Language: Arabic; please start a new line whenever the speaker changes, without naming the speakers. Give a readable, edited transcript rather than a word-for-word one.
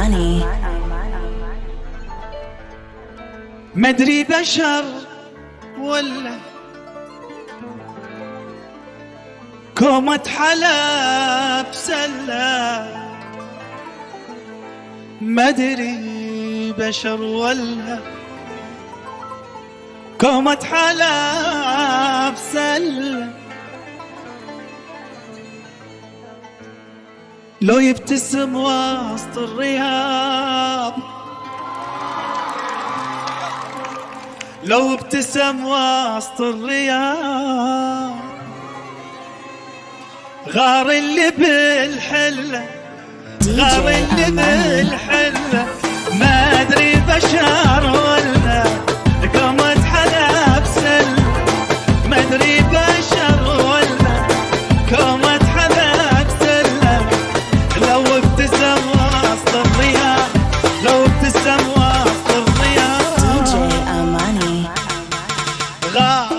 Armani.
مدري بشر ولا كومة حلب سلة، مدري بشر ولا كومة حلب سلة. لو يبتسم وسط الرياض، لو ابتسم وسط الرياض، غار اللي بالحلة، غار اللي بالحلة. ما ادري بشر ولا قامت حلب سلة، ما ادري بشر ولا قامت حلب سلة. لو ابتسم وسط الرياض، لو ابتسم وسط الرياض،
DJ Armani.
غار